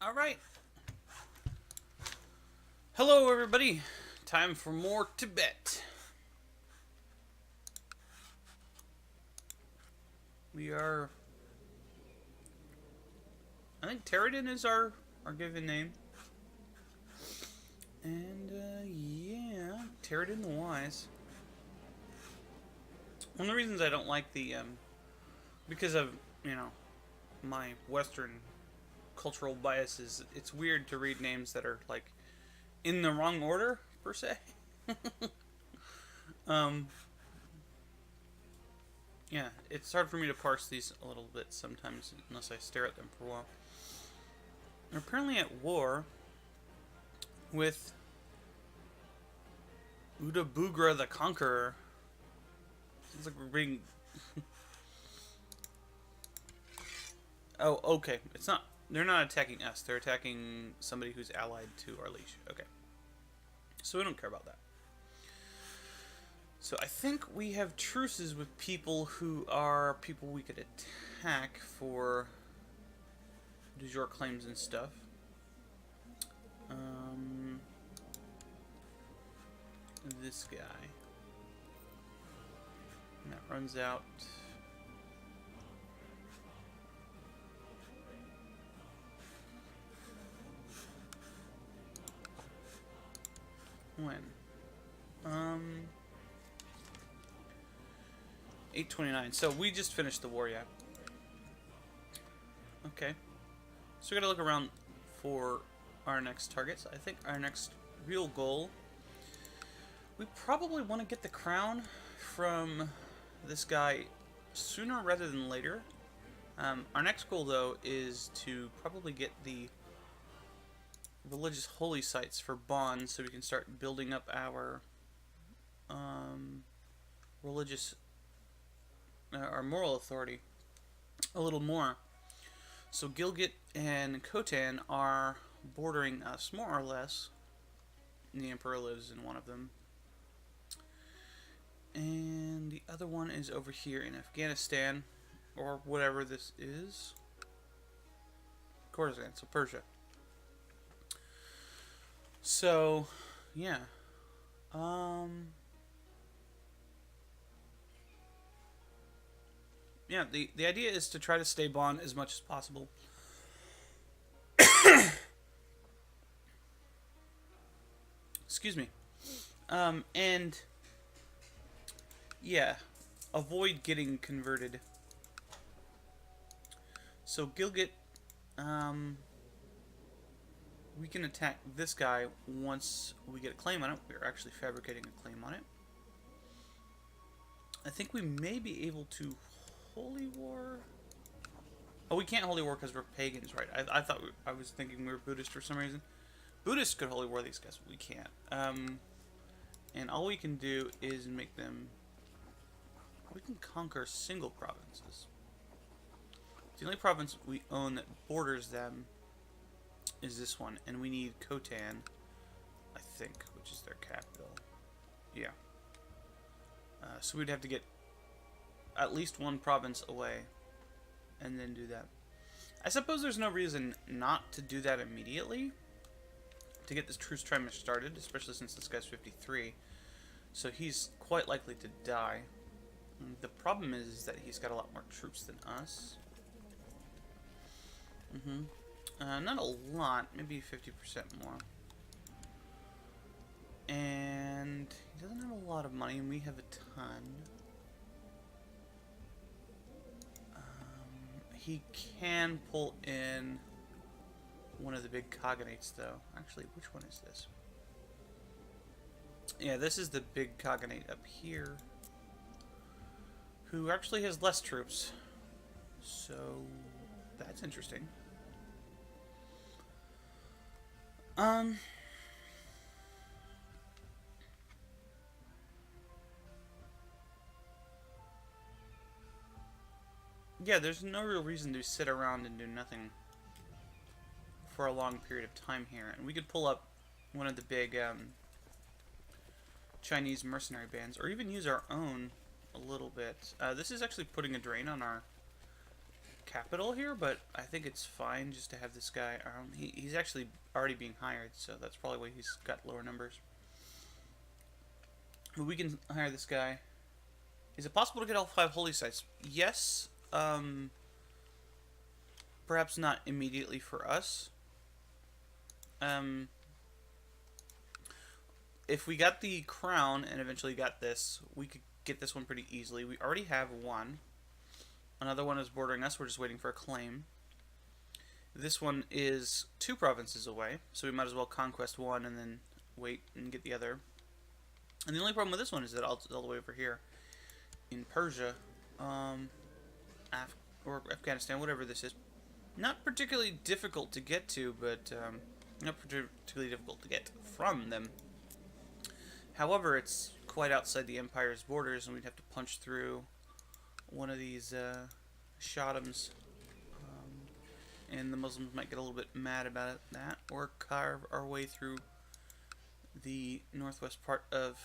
All right. Hello, everybody. Time for more Tibet. We are. I think Pterodon is our given name. And, yeah. Pterodon the Wise. One of the reasons I don't like the, because of, my Western cultural biases, it's weird to read names that are, like, in the wrong order, per se. um, yeah, it's hard for me to parse these a little bit sometimes, unless I stare at them for a while. They're apparently at war with Udabugra the Conqueror. Sounds like we're being... Oh, okay. It's not... They're not attacking us. They're attacking somebody who's allied to our liege. Okay. So we don't care about that. So I think we have truces with people who are people we could attack for du jour claims and stuff. This guy. And that runs out. When? 8:29. So we just finished the war, yeah. Okay. So we gotta look around for our next targets. I think our next real goal, we probably want to get the crown from this guy sooner rather than later. Our next goal, though, is to probably get the religious holy sites for bonds so we can start building up our religious, our moral authority a little more. So Gilgit and Khotan are bordering us, more or less. The Emperor lives in one of them. And the other one is over here in Afghanistan, or whatever this is. Khorasan, so Persia. So, yeah. Yeah, the idea is to try to stay bond as much as possible. Excuse me. And yeah, avoid getting converted. So Gilgit, we can attack this guy once we get a claim on it. We're actually fabricating a claim on it. I think we may be able to holy war. Oh, we can't holy war because we're pagans, right? I thought I was thinking we were Buddhist for some reason. Buddhists could holy war these guys, but we can't. And all we can do is make them... We can conquer single provinces. The only province we own that borders them is this one, and we need Khotan, I think, which is their capital. Yeah. So we'd have to get at least one province away, and then do that. I suppose there's no reason not to do that immediately, to get this truce trimester started, especially since this guy's 53, so he's quite likely to die. The problem is that he's got a lot more troops than us. Not a lot, maybe 50% more. And he doesn't have a lot of money, and we have a ton. He can pull in one of the big cognates, though. Actually, which one is this? Yeah, this is the big cognate up here, who actually has less troops. So, that's interesting. Yeah, there's no real reason to sit around and do nothing for a long period of time here. And we could pull up one of the big Chinese mercenary bands, or even use our own a little bit. This is actually putting a drain on our capital here, but I think it's fine just to have this guy around. He's actually already being hired, so that's probably why he's got lower numbers. But we can hire this guy. Is it possible to get all 5 holy sites? Yes. Perhaps not immediately for us. If we got the crown and eventually got this, we could get this one pretty easily. We already have one. Another one is bordering us. We're just waiting for a claim. This one is 2 provinces away, so we might as well conquest one and then wait and get the other. And the only problem with this one is that it's all the way over here in Persia, or Afghanistan, whatever this is. Not particularly difficult to get to, but not particularly difficult to get from them. However, it's quite outside the Empire's borders, and we'd have to punch through one of these Shadams, and the Muslims might get a little bit mad about that, or carve our way through the northwest part of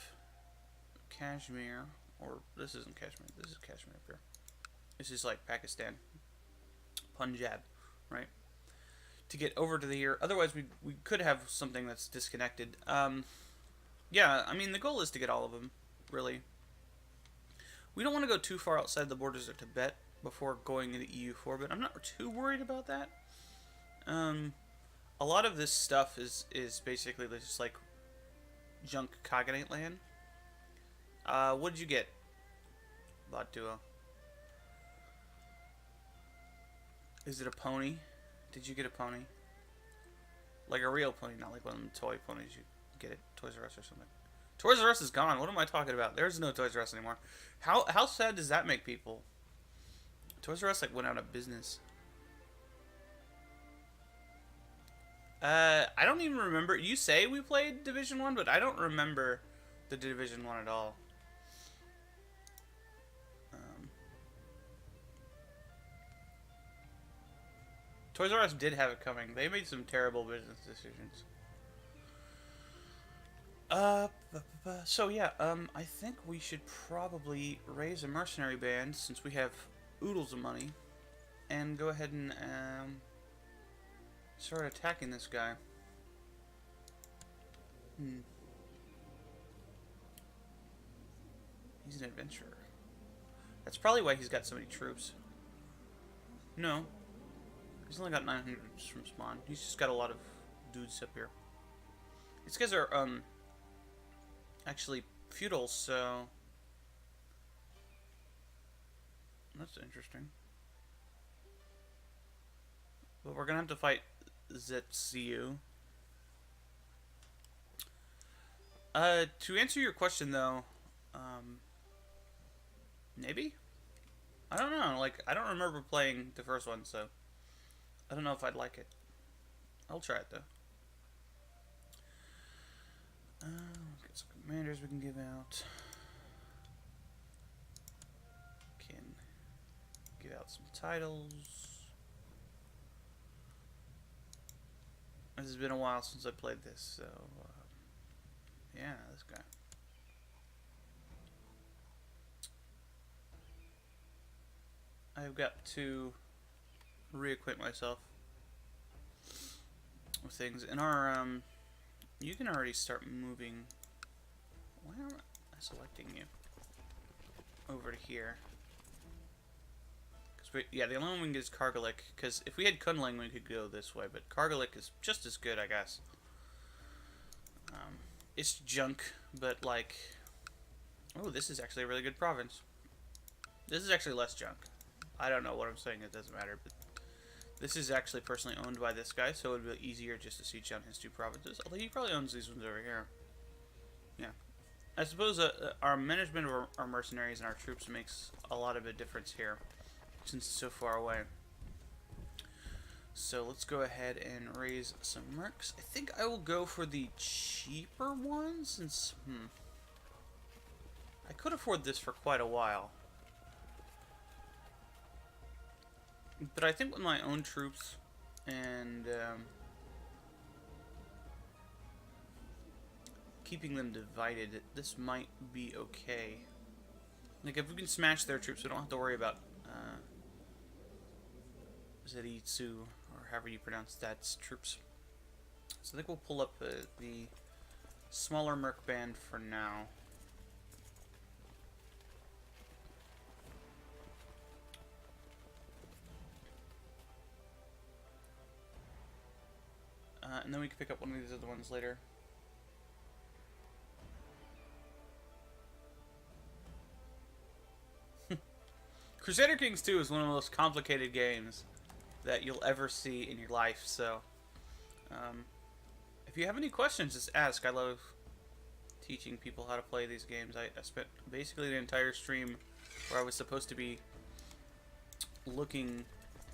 Kashmir, or this isn't Kashmir, this is Kashmir up here. This is like Pakistan, Punjab, right? To get over to here, otherwise we could have something that's disconnected. Yeah, I mean, the goal is to get all of them, really. We don't want to go too far outside the borders of Tibet before going into EU4, but I'm not too worried about that. A lot of this stuff is basically just like junk Khaganate land. What did you get, Bot Duo? Is it a pony? Did you get a pony? Like a real pony, not like one of them toy ponies you get at Toys R Us or something. Toys R Us is gone. What am I talking about? There's no Toys R Us anymore. How sad does that make people? Toys R Us like went out of business. I don't even remember. You say we played Division 1, but I don't remember the Division 1 at all. Toys R Us did have it coming. They made some terrible business decisions. So yeah, I think we should probably raise a mercenary band since we have oodles of money, and go ahead and start attacking this guy. He's an adventurer. That's probably why he's got so many troops. No, he's only got 900 from spawn. He's just got a lot of dudes up here. These guys are actually feudal, so that's interesting. But we're gonna have to fight Zetsu. To answer your question though, maybe? I don't know, like, I don't remember playing the first one, so I don't know if I'd like it. I'll try it though. Get some commanders we can give out. Can give out some titles. This has been a while since I played this, so yeah, this guy. I've got to reacquaint myself with things. In our you can already start moving. Why am I selecting you over to here? Yeah, the only one we can get is Kargalik, because if we had Kunling, we could go this way, but Kargalik is just as good, I guess. It's junk, but like... Oh, this is actually a really good province. This is actually less junk. I don't know what I'm saying, it doesn't matter, but... This is actually personally owned by this guy, so it would be easier just to siege on his 2 provinces. Although he probably owns these ones over here. Yeah. I suppose our management of our mercenaries and our troops makes a lot of a difference here, since it's so far away. So let's go ahead and raise some mercs. I think I will go for the cheaper one, since I could afford this for quite a while. But I think with my own troops and keeping them divided, this might be okay. Like, if we can smash their troops, we don't have to worry about Zenitsu, or however you pronounce that's troops. So I think we'll pull up the smaller merc band for now. And then we can pick up one of these other ones later. Crusader Kings 2 is one of the most complicated games that you'll ever see in your life, so if you have any questions, just ask. I love teaching people how to play these games. I spent basically the entire stream where I was supposed to be looking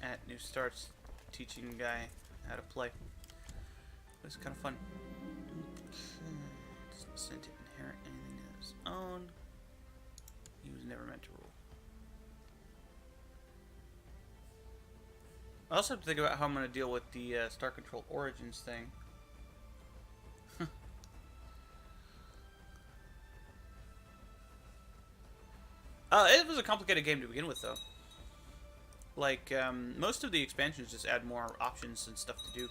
at new starts, teaching a guy how to play. It was kind of fun. Doesn't inherit anything of his own. He was never meant to rule. I also have to think about how I'm going to deal with the Star Control Origins thing. It was a complicated game to begin with, though. Like, most of the expansions just add more options and stuff to do,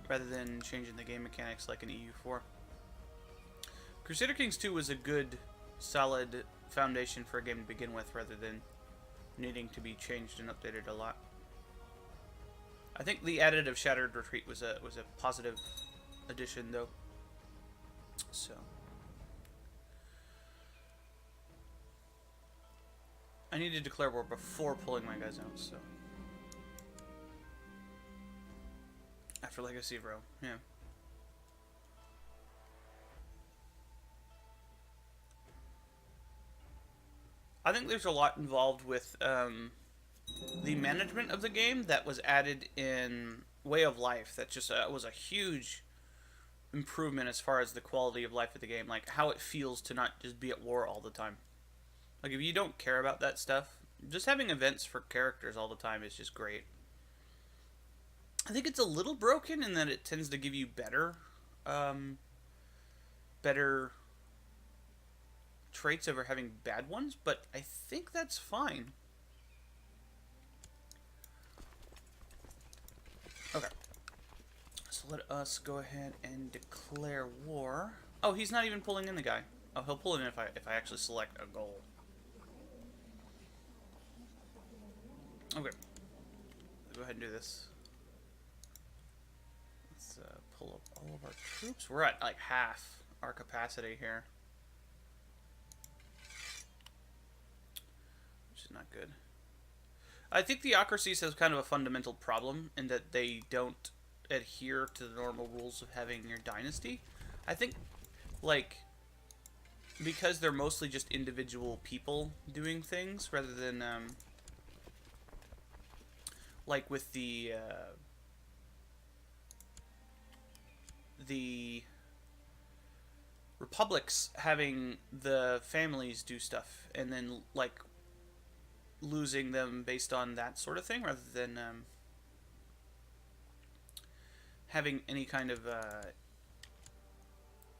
rather than changing the game mechanics like in EU4. Crusader Kings 2 was a good, solid foundation for a game to begin with, rather than needing to be changed and updated a lot. I think the additive Shattered Retreat was a positive addition, though. So I need to declare war before pulling my guys out. So after Legacy of Rome, yeah. I think there's a lot involved with the management of the game that was added in Way of Life. That just was a huge improvement as far as the quality of life of the game, like how it feels to not just be at war all the time. Like, if you don't care about that stuff, just having events for characters all the time is just great. I think it's a little broken in that it tends to give you better traits over having bad ones, but I think that's fine. Okay. So let us go ahead and declare war. Oh, he's not even pulling in the guy. Oh, he'll pull it in if I actually select a goal. Okay. Let's go ahead and do this. Let's pull up all of our troops. We're at like half our capacity here, which is not good. I think Theocracies has kind of a fundamental problem in that they don't adhere to the normal rules of having your dynasty. I think, like, because they're mostly just individual people doing things rather than like with the republics having the families do stuff and then like losing them based on that sort of thing rather than having any kind of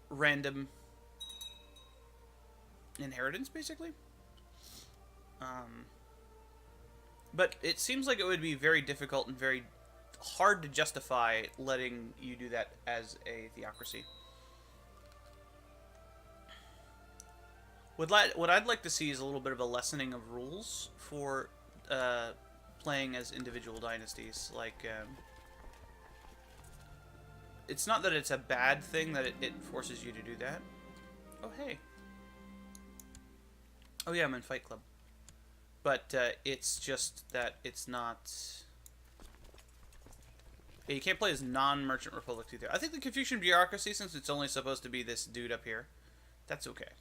random inheritance, basically. But it seems like it would be very difficult and very hard to justify letting you do that as a theocracy. What I'd like to see is a little bit of a lessening of rules for playing as individual dynasties. Like, it's not that it's a bad thing that it forces you to do that. Oh, hey. Oh, yeah, I'm in Fight Club. But it's just that it's not... Yeah, you can't play as non-Merchant Republic either. I think the Confucian Bureaucracy, since it's only supposed to be this dude up here, that's okay.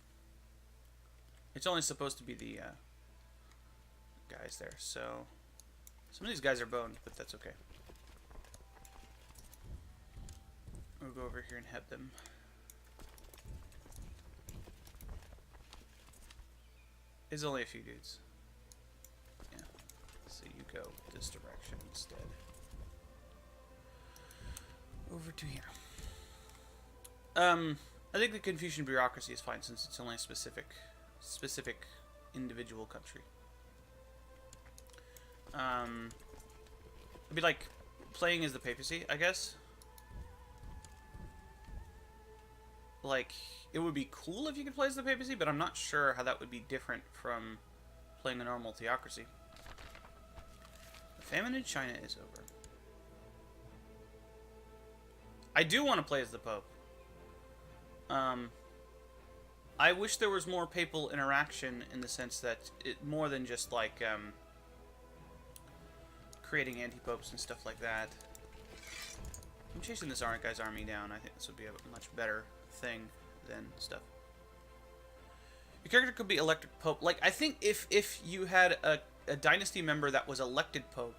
It's only supposed to be the guys there, so... Some of these guys are boned, but that's okay. We'll go over here and help them. It's only a few dudes. Yeah. So you go this direction instead. Over to here. I think the Confucian Bureaucracy is fine since it's only a specific individual country. be like playing as the papacy, I guess. Like, it would be cool if you could play as the papacy, but I'm not sure how that would be different from playing a normal theocracy. The famine in China is over. I do want to play as the Pope. I wish there was more papal interaction in the sense that more than just like creating anti-popes and stuff like that. I'm chasing this guy's army down. I think this would be a much better thing than stuff. Your character could be elected Pope. Like, I think if you had a dynasty member that was elected Pope,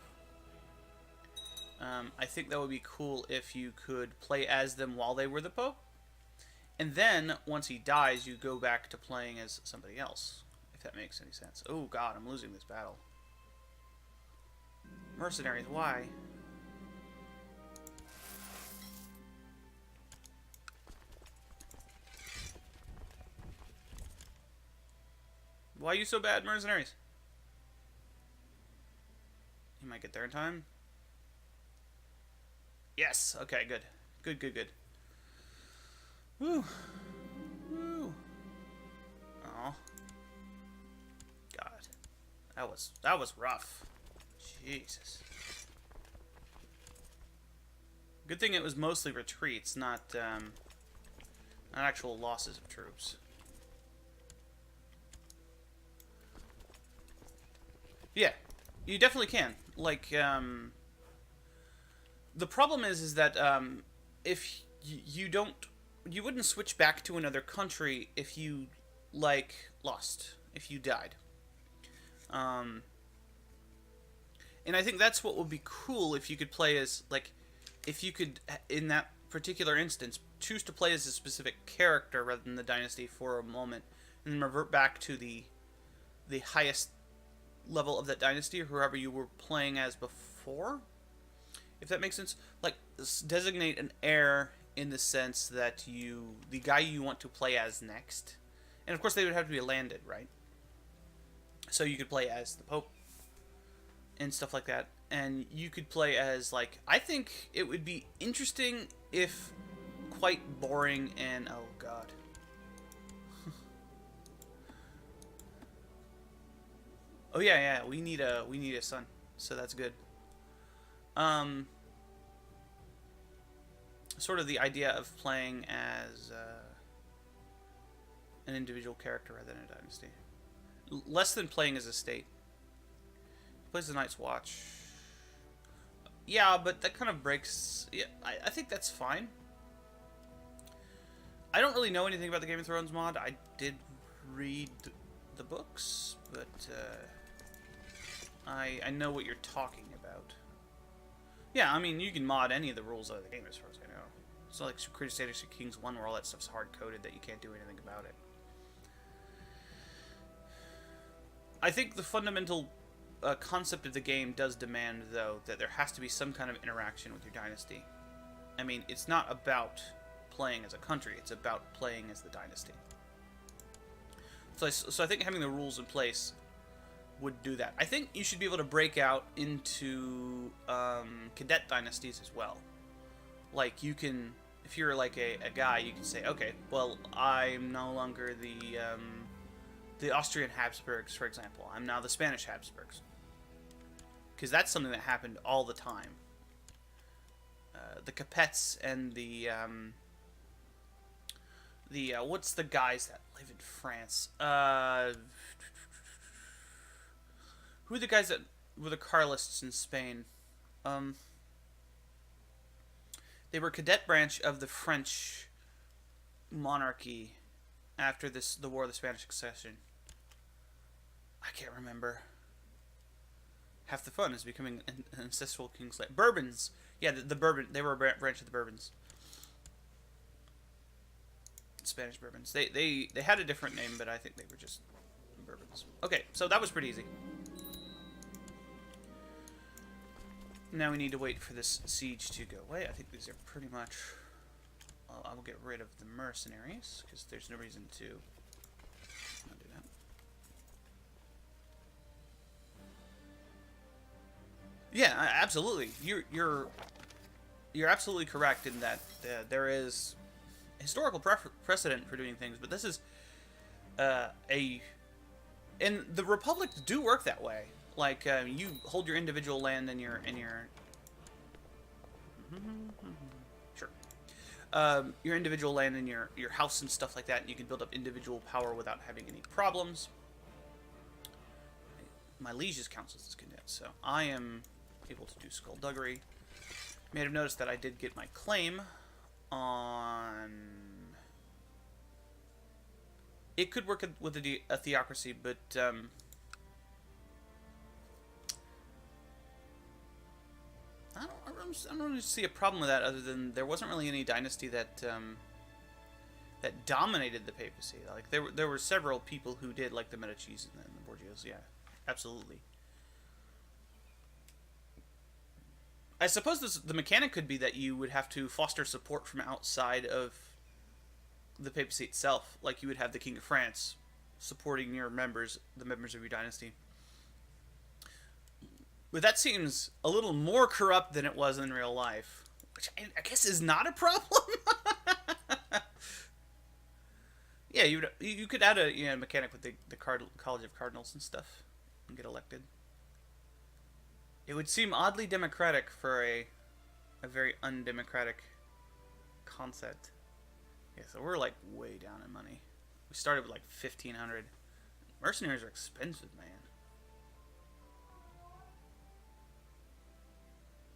I think that would be cool if you could play as them while they were the Pope. And then, once he dies, you go back to playing as somebody else, if that makes any sense. Oh god, I'm losing this battle. Mercenaries, why? Why are you so bad, mercenaries? You might get there in time. Yes, okay, good. Good, good, good. Woo. Woo. Oh. God. That was rough. Jesus. Good thing it was mostly retreats, not actual losses of troops. Yeah, you definitely can. Like, the problem is that if you wouldn't switch back to another country if you, like, lost, if you died. And I think that's what would be cool if you could play as, like, if you could, in that particular instance, choose to play as a specific character rather than the dynasty for a moment, and then revert back to the highest level of that dynasty, or whoever you were playing as before. If that makes sense. Like, designate an heir in the sense that the guy you want to play as next. And of course they would have to be landed, right? So you could play as the Pope and stuff like that. And you could play as, like, I think it would be interesting if quite boring and, oh god. Oh yeah, we need a son. So that's good. Sort of the idea of playing as an individual character rather than a dynasty. Less than playing as a state. Plays the Night's Watch. Yeah, but that kind of breaks... Yeah, I think that's fine. I don't really know anything about the Game of Thrones mod. I did read the books, but I know what you're talking about. Yeah, I mean, you can mod any of the rules of the game as far as I know. It's not like Crusader Kings 1 where all that stuff's hard-coded that you can't do anything about it. I think the fundamental concept of the game does demand, though, that there has to be some kind of interaction with your dynasty. I mean, it's not about playing as a country, it's about playing as the dynasty. So I think having the rules in place would do that. I think you should be able to break out into cadet dynasties as well. Like, you can, if you're like a guy, you can say, okay, well, I'm no longer the Austrian Habsburgs, for example. I'm now the Spanish Habsburgs. Because that's something that happened all the time. The Capets and the what's the guys that live in France? Who are the guys that were the Carlists in Spain? They were cadet branch of the French monarchy after the War of the Spanish Succession. I can't remember. Half the fun is becoming an ancestral king's land. Bourbons! Yeah, the Bourbon. They were a branch of the Bourbons. Spanish Bourbons. They had a different name, but I think they were just Bourbons. Okay, so that was pretty easy. Now we need to wait for this siege to go away. I think these are pretty much... Well, I will get rid of the mercenaries, because there's no reason to not do that. Yeah, absolutely. You're absolutely correct in that there is historical precedent for doing things, but this is a and the republics do work that way. Like you hold your individual land in your sure your individual land in your house and stuff like that, and you can build up individual power without having any problems. My lieges counts as cadet, so I am able to do skullduggery. You may have noticed that I did get my claim on. It could work with a theocracy, but I don't really see a problem with that, other than there wasn't really any dynasty that that dominated the papacy. Like there were several people who did, like the Medicis and the Borgias. Yeah, absolutely. I suppose the mechanic could be that you would have to foster support from outside of the papacy itself. Like you would have the King of France supporting your members, the members of your dynasty. But that seems a little more corrupt than it was in real life, which I guess is not a problem. Yeah, you could add a mechanic with the College of Cardinals and stuff and get elected. It would seem oddly democratic for a very undemocratic concept. Yeah, so we're like way down in money. We started with like 1,500. Mercenaries are expensive, man.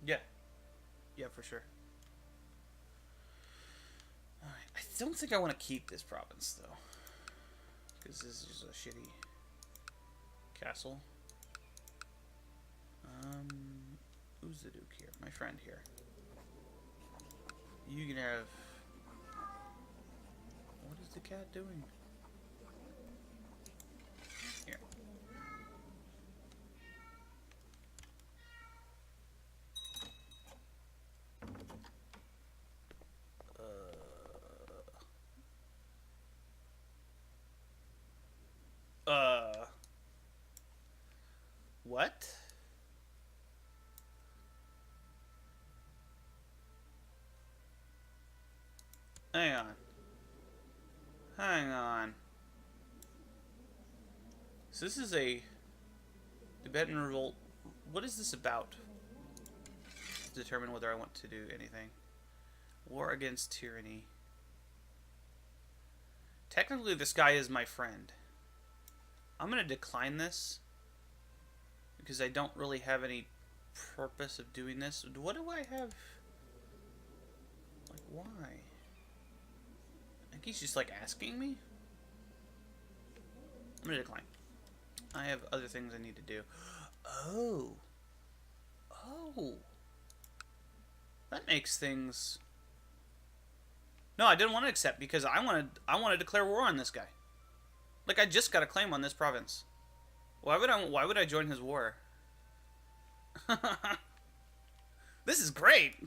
Yeah. Yeah, for sure. Alright, I don't think I want to keep this province, though. Because this is just a shitty castle. Who's the Duke here? My friend here. You can have... What is the cat doing? Here. What? Hang on. Hang on. So this is a Tibetan revolt. What is this about? To determine whether I want to do anything. War against tyranny. Technically, this guy is my friend. I'm going to decline this because I don't really have any purpose of doing this. What do I have? Like, why? I think he's just like asking me. I'm going to decline. I have other things I need to do. Oh. Oh. That makes things... No, I didn't want to accept because I want to declare war on this guy. Like, I just got a claim on this province. Why would I join his war? This is great.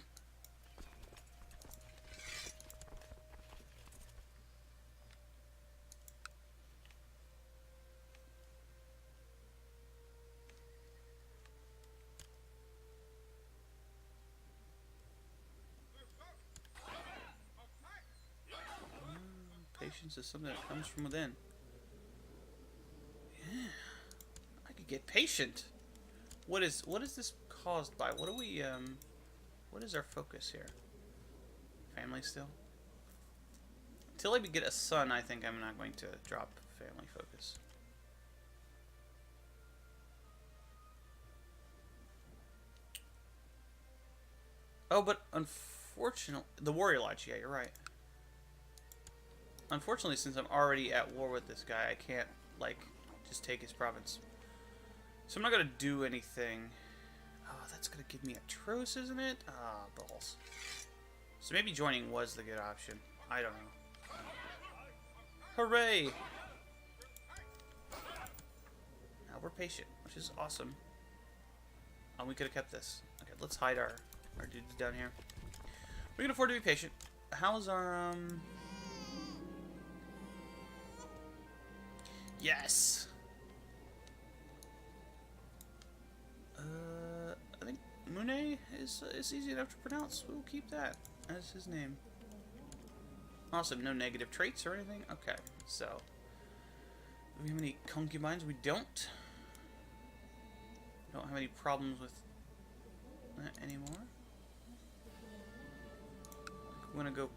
Patience is something that comes from within. Yeah. I could get patient. What is this caused by? What do we what is our focus here? Family still? Until I get a son, I think I'm not going to drop family focus. Oh, but unfortunately, the Warrior Lodge, yeah, you're right. Unfortunately, since I'm already at war with this guy, I can't, like, just take his province. So I'm not going to do anything. Oh, that's going to give me a truce, isn't it? Ah, balls. So maybe joining was the good option. I don't know. Hooray! Now we're patient, which is awesome. Oh, we could have kept this. Okay, let's hide our dudes down here. We can afford to be patient. How's our, Yes! I think Mune is easy enough to pronounce. We'll keep that as his name. Awesome. No negative traits or anything. Okay. So, do we have any concubines? We don't. Don't have any problems with that anymore. I'm gonna go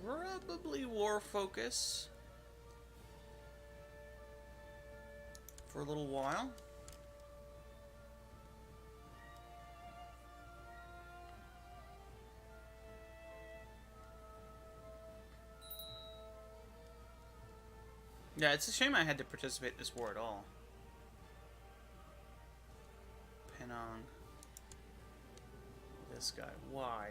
probably war focus for a little while. Yeah, it's a shame I had to participate in this war at all. Penang. This guy. Why?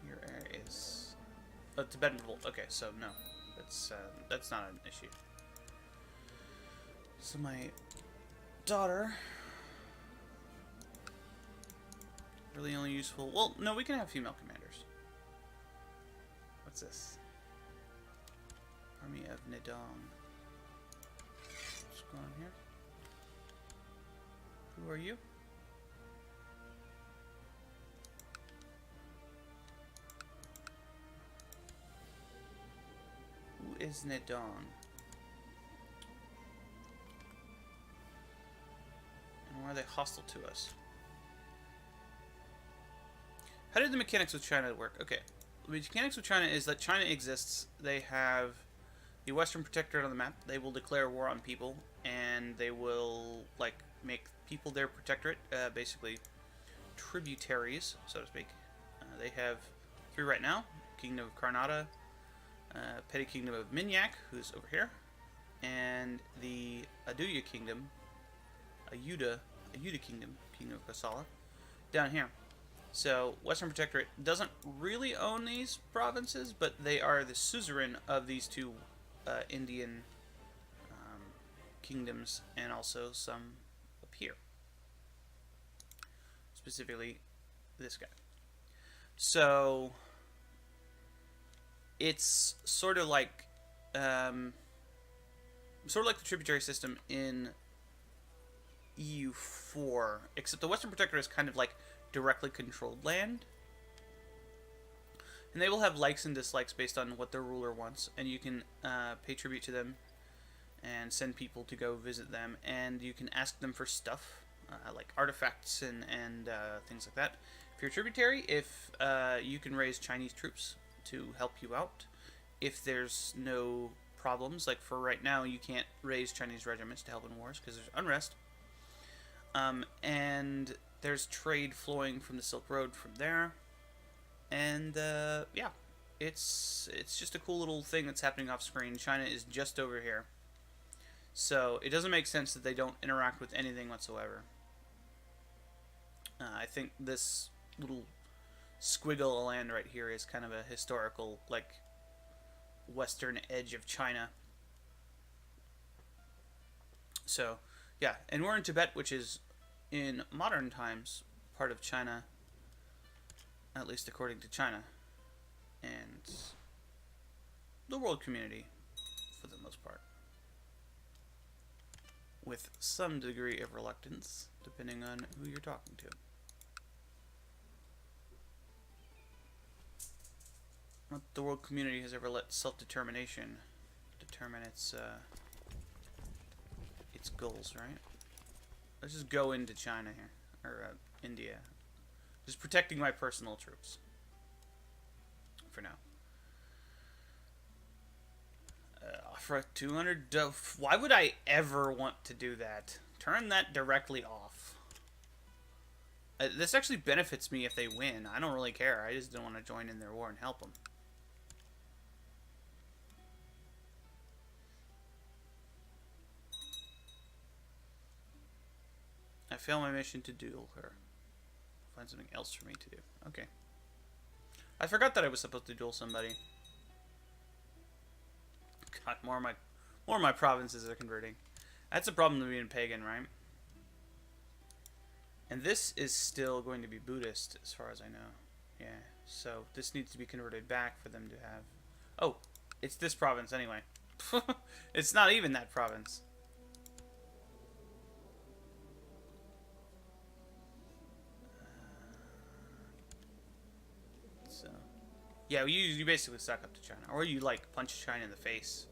Your area is... Oh, Tibetan revolt. Okay, so no. That's not an issue. So my daughter... Really only useful... Well, no, we can have female commanders. What's this? Army of Nidong. What's going on here? Who are you? Who is Nidong? And why are they hostile to us? How did the mechanics with China work? Okay. The mechanics with China is that China exists. They have the Western Protectorate on the map. They will declare war on people, and they will, like, make people their protectorate, basically tributaries, so to speak. They have 3 right now. Kingdom of Karnataka, Petty Kingdom of Minyak, who's over here, and the Ayuda Kingdom, Ayuda Kingdom, Kingdom of Kosala, down here. So, Western Protectorate doesn't really own these provinces, but they are the suzerain of these 2 Indian kingdoms, and also some up here. Specifically, this guy. So, it's sort of like the tributary system in EU4, except the Western Protectorate is kind of like directly controlled land, and they will have likes and dislikes based on what their ruler wants, and you can pay tribute to them and send people to go visit them, and you can ask them for stuff like artifacts and things like that. If you're a tributary, you can raise Chinese troops to help you out if there's no problems. Like for right now, you can't raise Chinese regiments to help in wars because there's unrest, and there's trade flowing from the Silk Road from there, and yeah, it's just a cool little thing that's happening off screen. China is just over here, so it doesn't make sense that they don't interact with anything whatsoever. I think this little squiggle of land right here is kind of a historical, like, western edge of China. So, yeah, and we're in Tibet, which is in modern times part of China, at least according to China, and the world community for the most part, with some degree of reluctance depending on who you're talking to. Not the world community has ever let self-determination determine its goals, right? Let's just go into China here, or India. Just protecting my personal troops. For now. For 200... why would I ever want to do that? Turn that directly off. This actually benefits me if they win. I don't really care. I just don't want to join in their war and help them. I fail my mission to duel her. Find something else for me to do. Okay. I forgot that I was supposed to duel somebody. God, more of my provinces are converting. That's a problem to being pagan, right? And this is still going to be Buddhist, as far as I know. Yeah. So this needs to be converted back for them to have. Oh, it's this province anyway. It's not even that province. Yeah, you basically suck up to China. Or you, like, punch China in the face.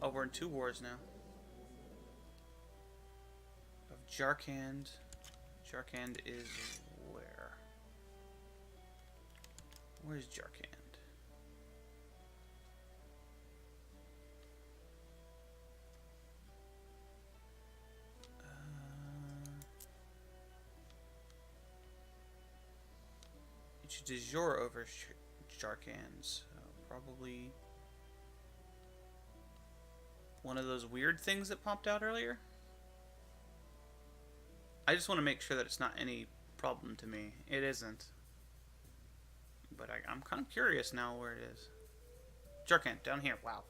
Oh, we're in 2 wars now. Of Jarkand. Jarkand is where? Where's Jarkand? It's de jure over Jarkand, so probably one of those weird things that popped out earlier. I just want to make sure that it's not any problem to me. It isn't. But I'm kind of curious now where it is. Jarkand, down here. Wow.